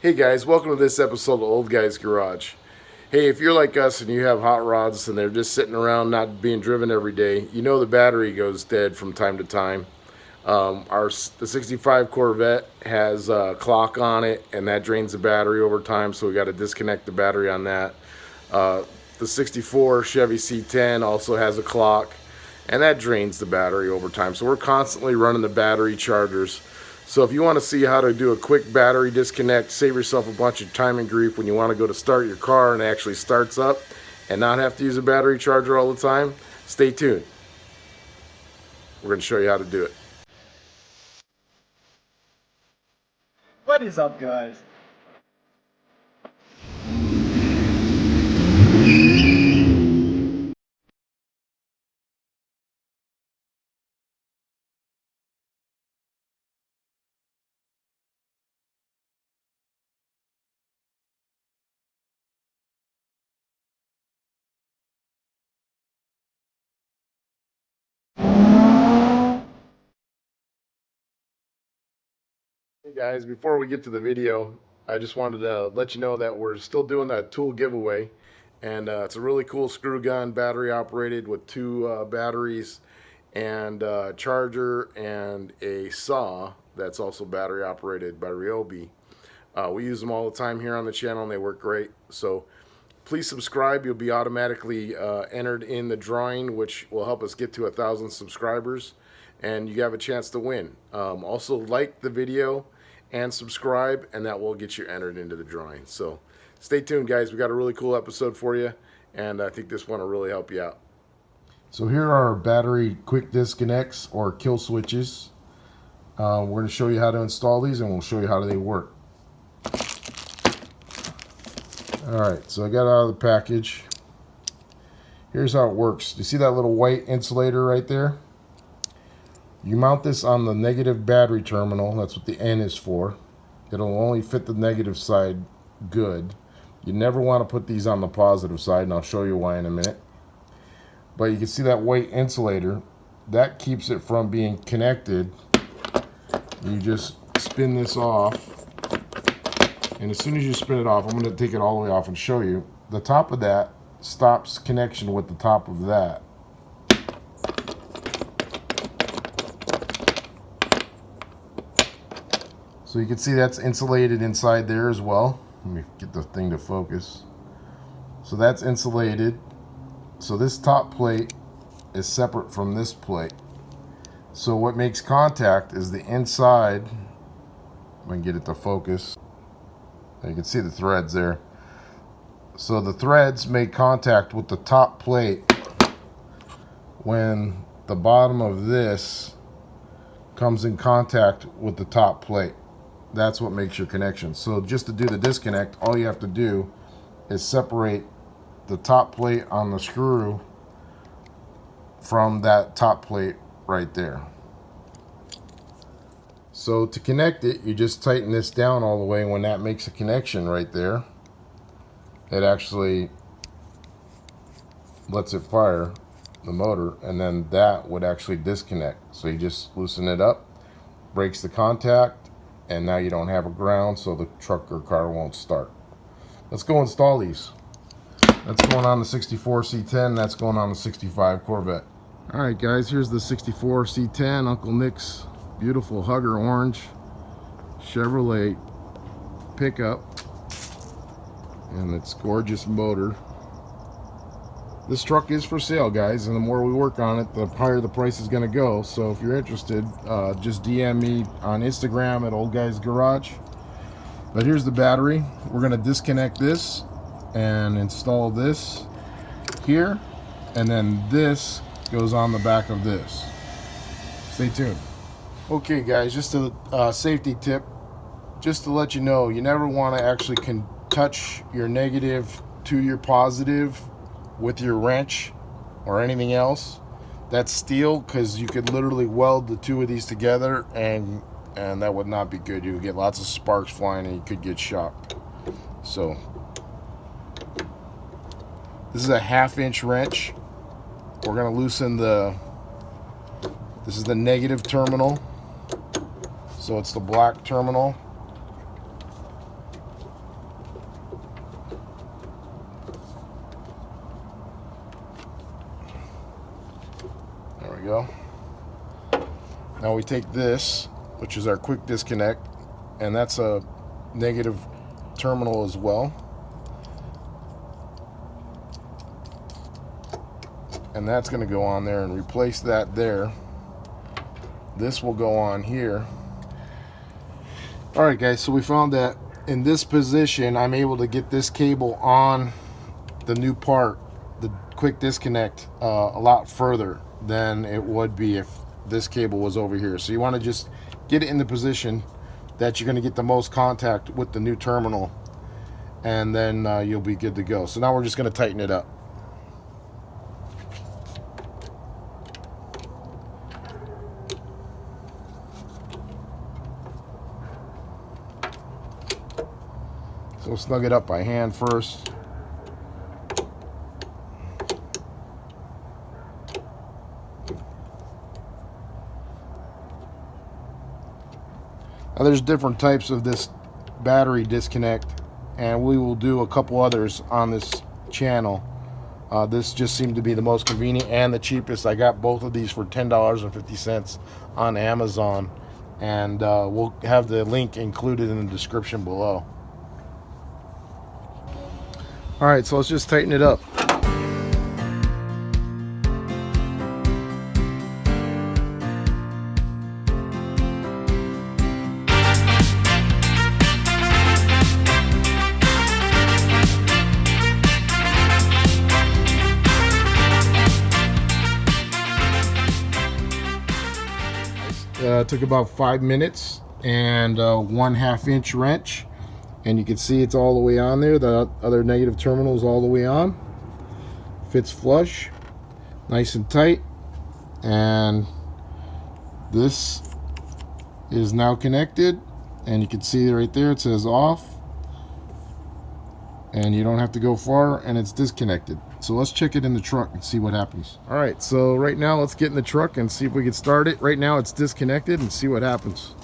Hey guys, welcome to this episode of Old Guys Garage. Hey, if you're like us and you have hot rods and they're just sitting around not being driven every day, you know the battery goes dead from time to time. The 65 Corvette has a clock on it and that drains the battery over time, so we got to disconnect the battery on that. The 64 Chevy C10 also has a clock and that drains the battery over time. So we're constantly running the battery chargers. So if you want to see how to do a quick battery disconnect, save yourself a bunch of time and grief when you want to go to start your car and it actually starts up and not have to use a battery charger all the time, stay tuned. We're going to show you how to do it. What is up, guys? Hey guys, before we get to the video, I just wanted to let you know that we're still doing that tool giveaway. And it's a really cool screw gun, battery operated with two batteries and a charger and a saw that's also battery operated by Ryobi. We use them all the time here on the channel and they work great. So please subscribe. You'll be automatically entered in the drawing, which will help us get to 1,000 subscribers. And you have a chance to win. Also like the video and subscribe, and that will get you entered into the drawing. So stay tuned, guys. We got a really cool episode for you, and I think this one will really help you out. So here are our battery quick disconnects or kill switches. We're going to show you how to install these, and we'll show you how they work. Alright, so I got out of the package. Here's how it works. You see that little white insulator right there? You mount this on the negative battery terminal. That's what the N is for. It'll only fit the negative side good. You never want to put these on the positive side, and I'll show you why in a minute. But you can see that white insulator. That keeps it from being connected. You just spin this off. And as soon as you spin it off, I'm going to take it all the way off and show you. The top of that stops connection with the top of that. So you can see that's insulated inside there as well. Let me get the thing to focus. So that's insulated. So this top plate is separate from this plate. So what makes contact is the inside. If I can get it to focus. You can see the threads there. So the threads make contact with the top plate when the bottom of this comes in contact with the top plate. That's what makes your connection. So just to do the disconnect, all you have to do is separate the top plate on the screw from that top plate right there. So to connect it, you just tighten this down all the way. When that makes a connection right there, it actually lets it fire the motor, and then that would actually disconnect. So you just loosen it up, breaks the contact, and now you don't have a ground, so the truck or car won't start. Let's go install these. That's going on the 64 C10. That's going on the 65 Corvette. All right, guys, here's the 64 C10, Uncle Nick's beautiful Hugger orange Chevrolet pickup, and its gorgeous motor. This truck is for sale, guys, and the more we work on it, the higher the price is going to go. So if you're interested, just DM me on Instagram at Old Guys Garage. But here's the battery. We're going to disconnect this and install this here, and then this goes on the back of this. Stay tuned. Okay, guys, just a safety tip, just to let you know, you never want to actually touch your negative to your positive with your wrench or anything else. That's steel, because you could literally weld the two of these together, and that would not be good. You would get lots of sparks flying and you could get shocked. So this is a 1/2-inch wrench. We're going to loosen this is the negative terminal, so it's the black terminal. go. Now we take this, which is our quick disconnect, and that's a negative terminal as well. And that's going to go on there, and replace that there. This will go on here. Alright guys, so we found that in this position I'm able to get this cable on the new part, the quick disconnect, a lot further than it would be if this cable was over here. So you want to just get it in the position that you're going to get the most contact with the new terminal, and then you'll be good to go. So now we're just going to tighten it up. So we'll snug it up by hand first. Now there's different types of this battery disconnect, and we will do a couple others on this channel. This just seemed to be the most convenient and the cheapest. I got both of these for $10.50 on Amazon, and we'll have the link included in the description below. Alright, so let's just tighten it up. Took about 5 minutes, and 1/2 inch wrench, and you can see it's all the way on there. The other negative terminal is all the way on. Fits flush, nice and tight, and this is now connected, and you can see right there it says off, and you don't have to go far, and it's disconnected. So let's check it in the truck and see what happens. All right, so right now let's get in the truck and see if we can start it. Right now it's disconnected, and see what happens.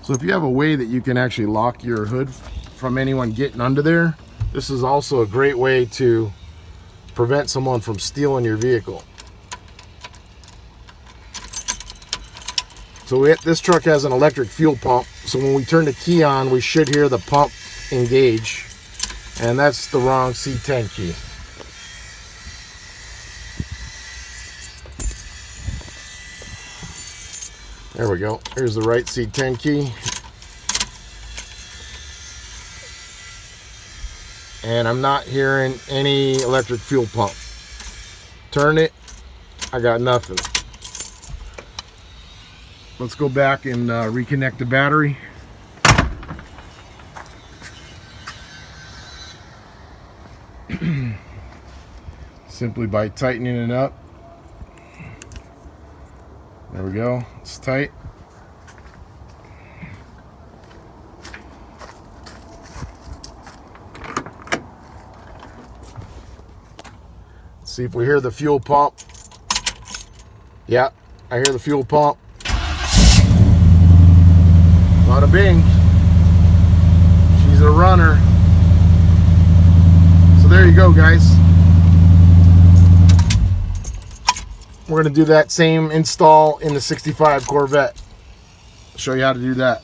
So if you have a way that you can actually lock your hood from anyone getting under there, this is also a great way to prevent someone from stealing your vehicle. So this truck has an electric fuel pump, so when we turn the key on, we should hear the pump engage, and that's the wrong C10 key. There we go. Here's the right C10 key. And I'm not hearing any electric fuel pump. Turn it, I got nothing. Let's go back and reconnect the battery. Simply by tightening it up. There we go, it's tight. Let's see if we hear the fuel pump. Yeah, I hear the fuel pump. Bada bing. She's a runner. So there you go, guys. We're going to do that same install in the 65 Corvette. I'll show you how to do that.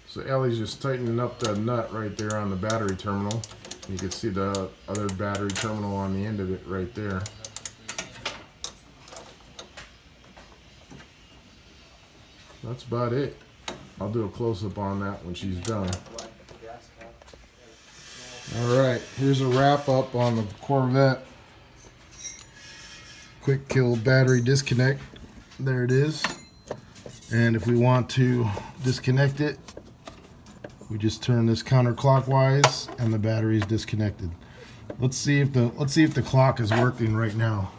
So Ellie's just tightening up the nut right there on the battery terminal. You can see the other battery terminal on the end of it right there. that's about it. I'll do a close-up on that when she's done. Alright, here's a wrap-up on the Corvette. Quick kill battery disconnect. There it is. And if we want to disconnect it, we just turn this counterclockwise and the battery is disconnected. Let's see if the clock is working right now.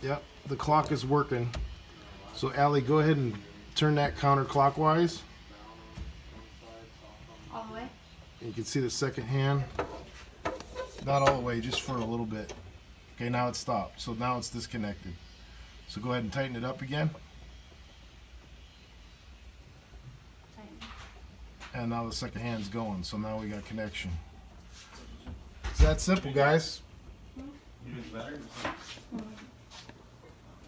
Yep, the clock is working. So Allie, go ahead and turn that counterclockwise. All the way? You can see the second hand. Not all the way, just for a little bit. Okay, now it's stopped. So now it's disconnected. So go ahead and tighten it up again. Tighten. And now the second hand's going. So now we got connection. It's that simple, guys.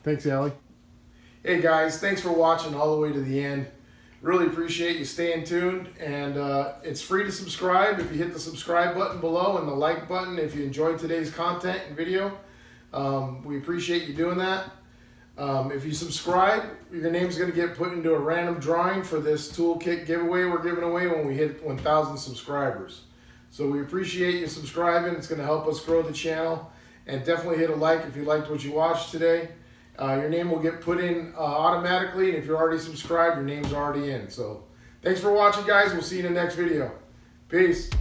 Thanks, Allie. Hey guys, thanks for watching all the way to the end. Really appreciate you staying tuned, and it's free to subscribe if you hit the subscribe button below and the like button if you enjoyed today's content and video. We appreciate you doing that. If you subscribe, your name's going to get put into a random drawing for this toolkit giveaway we're giving away when we hit 1,000 subscribers. So we appreciate you subscribing. It's going to help us grow the channel, and definitely hit a like if you liked what you watched today. Your name will get put in automatically, and if you're already subscribed, your name's already in. So thanks for watching, guys. We'll see you in the next video. Peace.